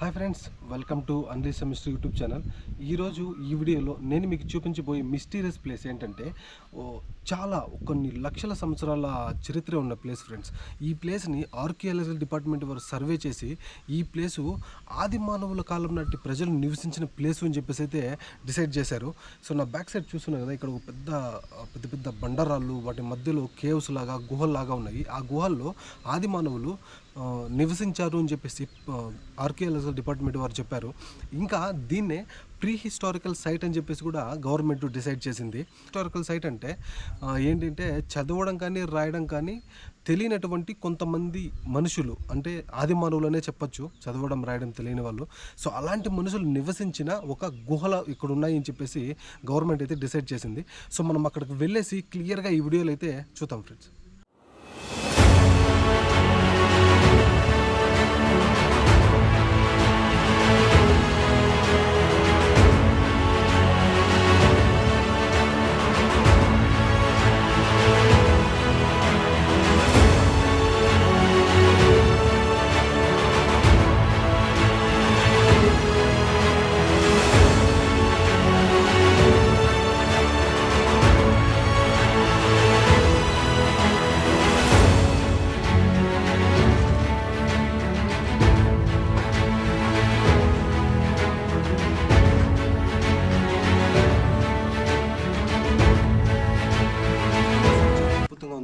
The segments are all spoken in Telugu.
Hi friends, welcome to unleash mystery YouTube channel. ఈరోజు ఈ వీడియోలో నేను మీకు చూపించబోయే మిస్టీరియస్ ప్లేస్ ఏంటంటే చాలా కొన్ని లక్షల సంవత్సరాల చరిత్ర ఉన్న ప్లేస్ ఫ్రెండ్స్. ఈ ప్లేస్ని ఆర్కియాలజికల్ డిపార్ట్మెంట్ వారు సర్వే చేసి ఈ ప్లేసు ఆది మానవుల కాలం నాటి ప్రజలు నివసించిన ప్లేసు అని చెప్పేసి అయితే డిసైడ్ చేశారు. సో నా బ్యాక్ సైడ్ చూస్తున్నాను కదా, ఇక్కడ ఒక పెద్ద పెద్ద బండరాళ్ళు, వాటి మధ్యలో కేవ్స్ లాగా గుహల్లాగా ఉన్నాయి. ఆ గుహల్లో ఆది మానవులు నివసించారు అని చెప్పేసి ఆర్కియాలజికల్ డిపార్ట్మెంట్ వారు చెప్పారు. ఇంకా దీన్నే ప్రీ హిస్టారికల్ సైట్ అని చెప్పేసి కూడా గవర్నమెంట్ డిసైడ్ చేసింది. హిస్టారికల్ సైట్ అంటే ఏంటంటే చదవడం కానీ రాయడం కానీ తెలియనటువంటి కొంతమంది మనుషులు, అంటే ఆది మానవులనే చెప్పచ్చు, చదవడం రాయడం తెలియని వాళ్ళు. సో అలాంటి మనుషులు నివసించిన ఒక గుహలు ఇక్కడ ఉన్నాయని చెప్పేసి గవర్నమెంట్ అయితే డిసైడ్ చేసింది. సో మనం అక్కడికి వెళ్ళేసి క్లియర్గా ఈ వీడియోలో అయితే చూద్దాం ఫ్రెండ్స్.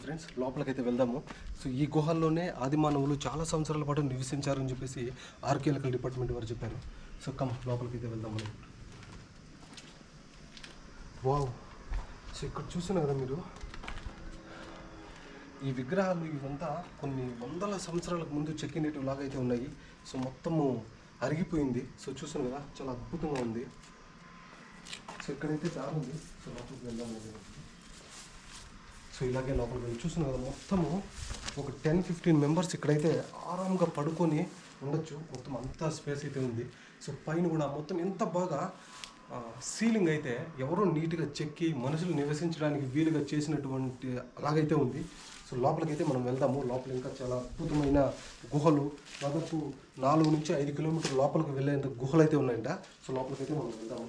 ఫ్రెండ్స్, లోపలికైతే వెళ్దాము. సో ఈ గుహల్లోనే ఆది మానవులు చాలా సంవత్సరాల పాటు నివసించారు అని చెప్పేసి ఆర్కియాలజికల్ డిపార్ట్మెంట్ వారు చెప్పారు. సో కమ్, లోపలికైతే వెళ్దాము. వావ్! సో ఇక్కడ చూస్తున్నారు కదా మీరు, ఈ విగ్రహాలు ఇవంతా కొన్ని వందల సంవత్సరాలకు ముందు చెక్కినట్టు లాగా అయితే ఉన్నాయి. సో మొత్తము అరిగిపోయింది. సో చూస్తున్నారు కదా, చాలా అద్భుతంగా ఉంది. సో ఇక్కడైతే దారి ఉంది. సో లోపలికి వెళ్దాము. సో ఇలాగే లోపలికి వెళ్ళి చూస్తున్నాం కదా, మొత్తము ఒక 10-15 మెంబర్స్ ఇక్కడైతే ఆరాంగా పడుకొని ఉండొచ్చు. మొత్తం అంతా స్పేస్ అయితే ఉంది. సో పైన కూడా మొత్తం ఎంత బాగా సీలింగ్ అయితే ఎవరో నీట్గా చెక్కి మనుషులు నివసించడానికి వీలుగా చేసినటువంటి అలాగైతే ఉంది. సో లోపలికైతే మనం వెళ్దాము. లోపల ఇంకా చాలా అద్భుతమైన గుహలు, దాదాపు 4 నుంచి 5 కిలోమీటర్ల లోపలికి వెళ్ళేంత గుహలు అయితే ఉన్నాయంట. సో లోపలికైతే మనం వెళ్దాము.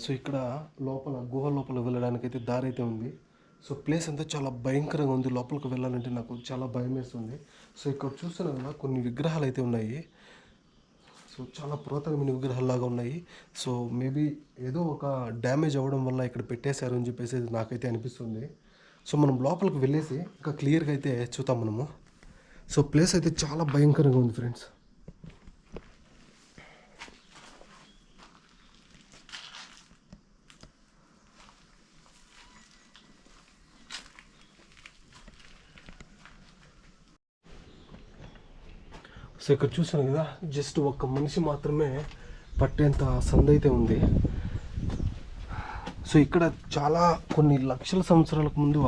సో ఇక్కడ లోపల గుహ లోపల వెళ్ళడానికైతే దారి అయితే ఉంది. సో ప్లేస్ అంతా చాలా భయంకరంగా ఉంది. లోపలికి వెళ్ళాలంటే నాకు చాలా భయం వేస్తుంది. సో ఇక్కడ చూస్తున్నాను కదా, కొన్ని విగ్రహాలు అయితే ఉన్నాయి. సో చాలా పురాతనమైన విగ్రహాల్లాగా ఉన్నాయి. సో మేబీ ఏదో ఒక డ్యామేజ్ అవ్వడం వల్ల ఇక్కడ పెట్టేశారు అని చెప్పేసి నాకైతే అనిపిస్తుంది. సో మనం లోపలికి వెళ్ళేసి ఇంకా క్లియర్గా అయితే చూద్దాం మనము. సో ప్లేస్ అయితే చాలా భయంకరంగా ఉంది ఫ్రెండ్స్. సో ఇక్కడ చూసాను కదా, జస్ట్ ఒక్క మనిషి మాత్రమే పట్టేంత సందు అయితే ఉంది. సో ఇక్కడ చాలా కొన్ని లక్షల సంవత్సరాలకు ముందు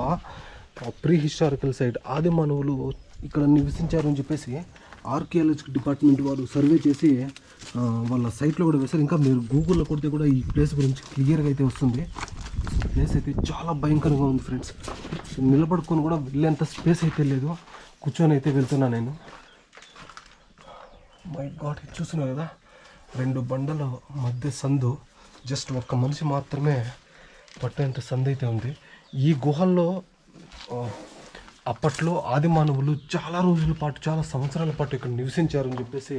ప్రీ హిస్టారికల్ సైట్ ఆది మానవులు ఇక్కడ నివసించారని చెప్పేసి ఆర్కియాలజికల్ డిపార్ట్మెంట్ వారు సర్వే చేసి వాళ్ళ సైట్లో కూడా వేశారు. ఇంకా మీరు గూగుల్లో కొడితే కూడా ఈ ప్లేస్ గురించి క్లియర్గా అయితే వస్తుంది. ప్లేస్ అయితే చాలా భయంకరంగా ఉంది ఫ్రెండ్స్. సో నిలబడుకొని కూడా వెళ్ళేంత స్పేస్ అయితే లేదు. కూర్చొని అయితే వెళ్తున్నాను నేను. మై గాడ్, చూస్తున్నావు కదా, 2 బండల మధ్య సందు, జస్ట్ ఒక్క మనిషి మాత్రమే పట్టేంత సందు అయితే ఉంది. ఈ గుహల్లో అప్పట్లో ఆది మానవులు చాలా రోజుల పాటు, చాలా సంవత్సరాల పాటు ఇక్కడ నివసించారని చెప్పేసి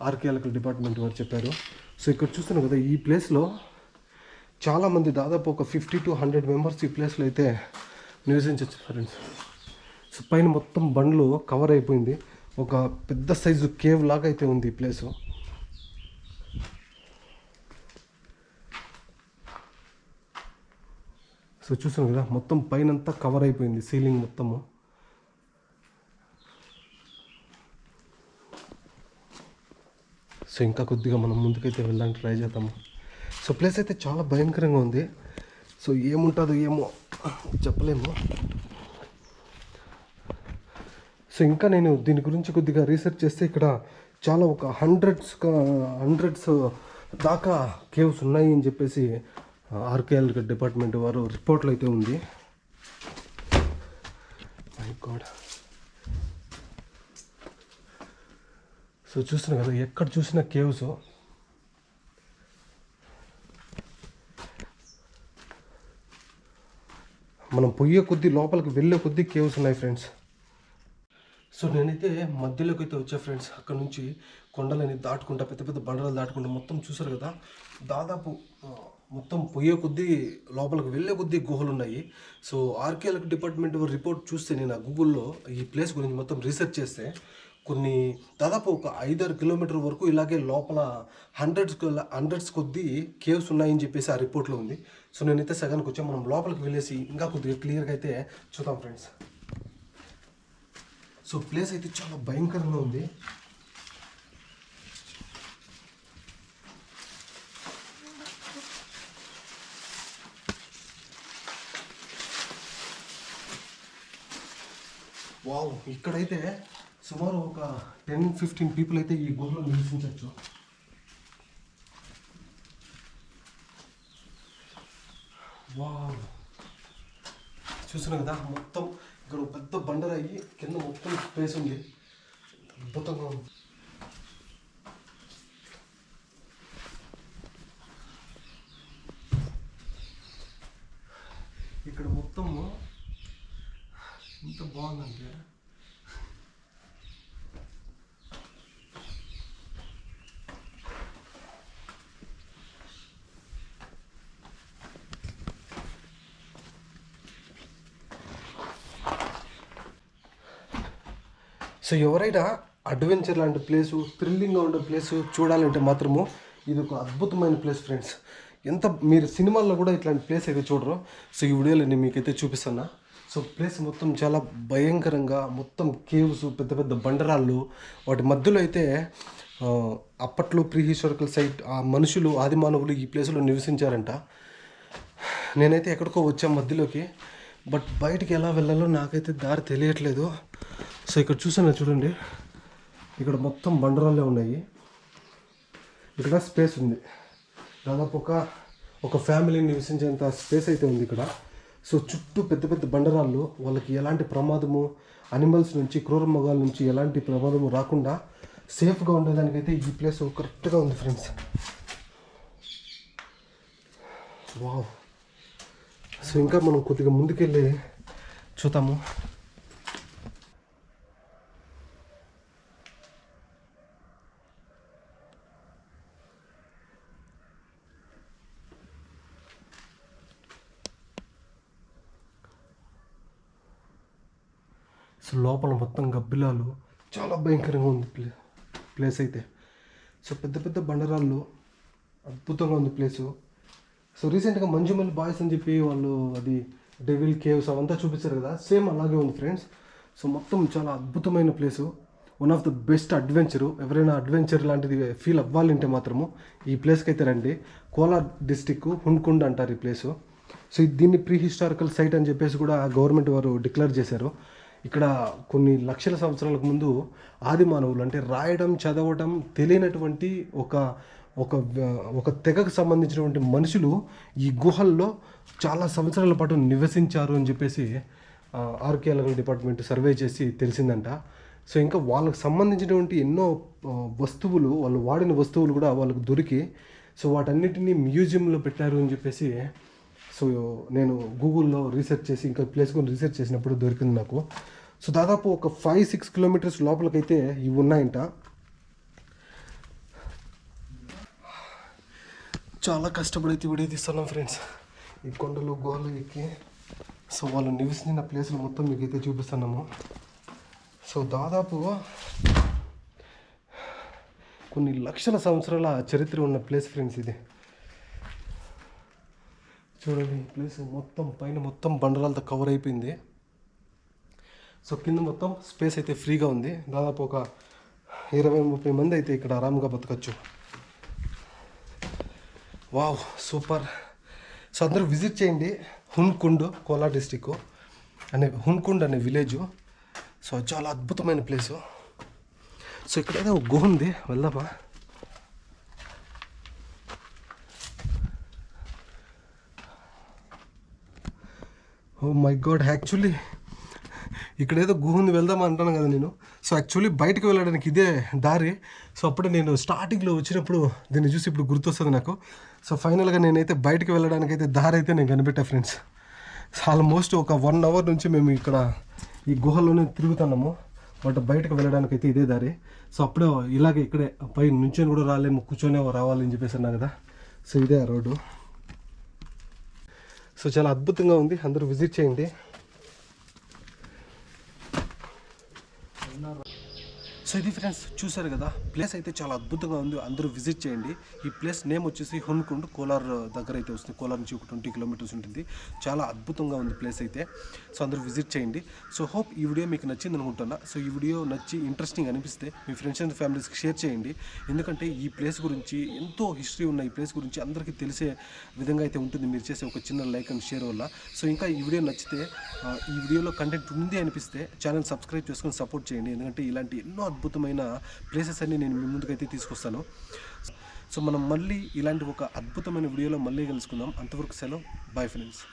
ఆర్కియాలజికల్ డిపార్ట్మెంట్ వారు చెప్పారు. సో ఇక్కడ చూస్తున్నావు కదా, ఈ ప్లేస్లో చాలామంది, దాదాపు ఒక 50 to 100 మెంబర్స్ ఈ ప్లేస్లో అయితే నివసించవచ్చు ఫ్రెండ్స్. సో పైన మొత్తం బండ్లు కవర్ అయిపోయింది. ఒక పెద్ద సైజు కేవ్ లాగా అయితే ఉంది ఈ ప్లేసు. సో చూసాం కదా, మొత్తం పైనంతా కవర్ అయిపోయింది, సీలింగ్ మొత్తము. సో ఇంకా కొద్దిగా మనం ముందుకైతే వెళ్ళడానికి ట్రై చేద్దాము. సో ప్లేస్ అయితే చాలా భయంకరంగా ఉంది. సో ఏముంటుందో ఏమో చెప్పలేము. సో ఇంకా నేను దీని గురించి కొద్దిగా రీసెర్చ్ చేస్తే ఇక్కడ చాలా ఒక హండ్రెడ్స్ దాకా కేవ్స్ ఉన్నాయి అని చెప్పేసి ఆర్కియాలజికల్ డిపార్ట్మెంట్ వారు రిపోర్ట్లో అయితే ఉంది. మై గాడ్, సో చూస్తున్నాం కదా, ఎక్కడ చూసినా కేవ్స్. మనం పొయ్యే కొద్దీ లోపలికి వెళ్ళే కొద్దీ కేవ్స్ ఉన్నాయి ఫ్రెండ్స్. సో నేనైతే మధ్యలోకి అయితే వచ్చా ఫ్రెండ్స్. అక్కడ నుంచి కొండలని దాటుకుంటా, పెద్ద పెద్ద బండలు దాటుకుంటా మొత్తం చూసారు కదా, దాదాపు మొత్తం పొయ్యే కొద్దీ లోపలికి వెళ్ళే కొద్దీ గుహలు ఉన్నాయి. సో ఆర్కియాలజీ డిపార్ట్మెంట్ రిపోర్ట్ చూస్తే, నేను గూగుల్లో ఈ ప్లేస్ గురించి మొత్తం రీసెర్చ్ చేస్తే, కొన్ని దాదాపు ఒక 5-6 కిలోమీటర్ వరకు ఇలాగే లోపల హండ్రెడ్స్ కొద్దీ కేవ్స్ ఉన్నాయని చెప్పేసి ఆ రిపోర్ట్లో ఉంది. సో నేనైతే సగానికి వచ్చాను. మనం లోపలికి వెళ్ళేసి ఇంకా కొద్దిగా క్లియర్గా అయితే చూద్దాం ఫ్రెండ్స్. సో ప్లేస్ అయితే చాలా భయంకరంగా ఉంది. వావ్, ఇక్కడైతే సుమారు ఒక 10-15 పీపుల్ అయితే ఈ గుహలో నివసించవచ్చు. వావ్, చూస్తున్నాం కదా, మొత్తం ఇక్కడ పెద్ద బండరాయి కింద మొత్తం స్పేస్ ఉంది. అద్భుతంగా ఉంది. ఇక్కడ మొత్తం ఎంత బాగుందంటే, సో ఎవరైనా అడ్వెంచర్ లాంటి ప్లేసు, థ్రిల్లింగ్గా ఉండే ప్లేసు చూడాలంటే మాత్రము ఇది ఒక అద్భుతమైన ప్లేస్ ఫ్రెండ్స్. ఎంత మీరు సినిమాల్లో కూడా ఇట్లాంటి ప్లేస్ అయితే చూడరు. సో ఈ వీడియోలో నేను మీకైతే చూపిస్తున్నా. సో ప్లేస్ మొత్తం చాలా భయంకరంగా, మొత్తం కేవ్స్, పెద్ద పెద్ద బండరాళ్ళు, వాటి మధ్యలో అయితే అప్పట్లో ప్రీ హిస్టారికల్ సైట్, ఆ మనుషులు, ఆది మానవులు ఈ ప్లేస్లో నివసించారంట. నేనైతే ఎక్కడికో వచ్చాను మధ్యలోకి, బట్ బయటికి ఎలా వెళ్ళాలో నాకైతే దారి తెలియట్లేదు. సో ఇక్కడ చూసాను చూడండి, ఇక్కడ మొత్తం బండరాళ్ళే ఉన్నాయి. ఇక్కడ స్పేస్ ఉంది, దాదాపు ఒక ఫ్యామిలీ నివసించేంత స్పేస్ అయితే ఉంది ఇక్కడ. సో చుట్టూ పెద్ద పెద్ద బండరాళ్ళు, వాళ్ళకి ఎలాంటి ప్రమాదము, అనిమల్స్ నుంచి, క్రూర మృగాల నుంచి ఎలాంటి ప్రమాదము రాకుండా సేఫ్గా ఉండేదానికైతే ఈ ప్లేస్ కరెక్ట్గా ఉంది ఫ్రెండ్స్. వావ్. సో ఇంకా మనం కొద్దిగా ముందుకెళ్ళి చూద్దాము. సో లోపల మొత్తం గబ్బిలాలు, చాలా భయంకరంగా ఉంది ప్లేస్ అయితే. సో పెద్ద పెద్ద బండరాళ్ళు, అద్భుతంగా ఉంది ప్లేసు. సో రీసెంట్గా మంజుమల్లి బాయ్స్ అని చెప్పి వాళ్ళు అది డెవిల్ కేవ్స్ అవంతా చూపించారు కదా, సేమ్ అలాగే ఉంది ఫ్రెండ్స్. సో మొత్తం చాలా అద్భుతమైన place, one of the best adventure. ఎవరైనా అడ్వెంచర్ లాంటిది ఫీల్ అవ్వాలంటే మాత్రము ఈ ప్లేస్కి అయితే రండి. కోలార్ డిస్టిక్, హున్కుండ్ అంటారు ఈ ప్లేసు. సో దీన్ని ప్రీ హిస్టారికల్ సైట్ అని చెప్పేసి కూడా గవర్నమెంట్ వారు డిక్లేర్ చేశారు. ఇక్కడ కొన్ని లక్షల సంవత్సరాలకు ముందు ఆది మానవులు, అంటే రాయడం చదవడం తెలియనటువంటి ఒక తెగకు సంబంధించినటువంటి మనుషులు ఈ గుహల్లో చాలా సంవత్సరాల పాటు నివసించారు అని చెప్పేసి ఆర్కియాలజీ డిపార్ట్మెంట్ సర్వే చేసి తెలిసిందంట. సో ఇంకా వాళ్ళకి సంబంధించినటువంటి ఎన్నో వస్తువులు, వాళ్ళు వాడిన వస్తువులు కూడా వాళ్ళకు దొరికి, సో వాటన్నిటినీ మ్యూజియంలో పెట్టారు అని చెప్పేసి, సో నేను గూగుల్లో రీసెర్చ్ చేసి ఇంకా ప్లేస్ గురించి రీసెర్చ్ చేసినప్పుడు దొరికింది నాకు. సో దాదాపు ఒక 5-6 కిలోమీటర్స్ లోపలికైతే ఇవి ఉన్నాయంట. చాలా కష్టపడైతే వీడియో తీస్తున్నాం ఫ్రెండ్స్, ఈ కొండలు గుహలు ఎక్కి. సో వాళ్ళు నివసించిన ప్లేస్లు మొత్తం మీకైతే చూపిస్తున్నాము. సో దాదాపు కొన్ని లక్షల సంవత్సరాల చరిత్ర ఉన్న ప్లేస్ ఫ్రెండ్స్ ఇది. చూడండి, ఈ ప్లేస్ మొత్తం పైన మొత్తం బండరాలతో కవర్ అయిపోయింది. సో కింద మొత్తం స్పేస్ అయితే ఫ్రీగా ఉంది. దాదాపు ఒక 20-30 మంది అయితే ఇక్కడ ఆరాంగా బతకచ్చు. Wow, super. సో అందరూ విజిట్ చేయండి. హున్కుండ్, కోలార్ డిస్టిక్ హున్కుండ్ అనే విలేజు. సో చాలా అద్భుతమైన ప్లేసు. సో ఇక్కడైతే ఒక గుహ ఉంది, వెళ్దామా? ఓ మై గాడ్, యాక్చువల్లీ ఇక్కడ ఏదో గుహ ఉంది వెళ్దామా అంటాను కదా నేను. సో యాక్చువల్లీ బయటకు వెళ్ళడానికి ఇదే దారి. సో అప్పుడే నేను స్టార్టింగ్లో వచ్చినప్పుడు దీన్ని చూసి ఇప్పుడు గుర్తొస్తుంది నాకు. సో ఫైనల్గా నేనైతే బయటకు వెళ్ళడానికి అయితే దారి అయితే నేను కనిపెట్టా ఫ్రెండ్స్. ఆల్మోస్ట్ ఒక 1 అవర్ నుంచి మేము ఇక్కడ ఈ గుహలోనే తిరుగుతున్నాము. బట్ బయటకు వెళ్ళడానికి అయితే ఇదే దారి. సో అప్పుడే ఇలాగే ఇక్కడే పై నుంచొని కూడా రాలేము, కూర్చొని రావాలని చెప్పేసి అన్నా కదా. సో ఇదే ఆ రోడ్డు. సో చాలా అద్భుతంగా ఉంది, అందరూ విజిట్ చేయండి. సో ఇది ఫ్రెండ్స్ చూసారు కదా, ప్లేస్ అయితే చాలా అద్భుతంగా ఉంది, అందరూ విజిట్ చేయండి. ఈ ప్లేస్ నేమ్ వచ్చేసి హున్కుండ్, కోలార్ దగ్గర అయితే వస్తుంది. కోలార్ నుంచి ఒక 20 కిలోమీటర్స్ ఉంటుంది. చాలా అద్భుతంగా ఉంది ప్లేస్ అయితే. సో అందరూ విజిట్ చేయండి. సో హోప్ ఈ వీడియో మీకు నచ్చింది అనుకుంటున్నా. సో ఈ వీడియో నచ్చి ఇంట్రెస్టింగ్ అనిపిస్తే మీ ఫ్రెండ్స్ అండ్ ఫ్యామిలీస్కి షేర్ చేయండి. ఎందుకంటే ఈ ప్లేస్ గురించి ఎంతో హిస్టరీ ఉన్న ఈ ప్లేస్ గురించి అందరికీ తెలిసే విధంగా అయితే ఉంటుంది మీరు చేసే ఒక చిన్న లైక్ అండ్ షేర్ వల్ల. సో ఇంకా ఈ వీడియో నచ్చితే, ఈ వీడియోలో కంటెంట్ ఉంది అనిపిస్తే ఛానల్ సబ్స్క్రైబ్ చేసుకొని సపోర్ట్ చేయండి. ఎందుకంటే ఇలాంటి ఎన్నో అద్భుతమైన ప్లేసెస్ అన్ని నేను మీ ముందుకైతే తీసుకొస్తాను. సో మనం మళ్ళీ ఇలాంటి ఒక అద్భుతమైన వీడియోలో మళ్ళీ కలుసుకుందాం. అంతవరకు సెలవు. Bye friends.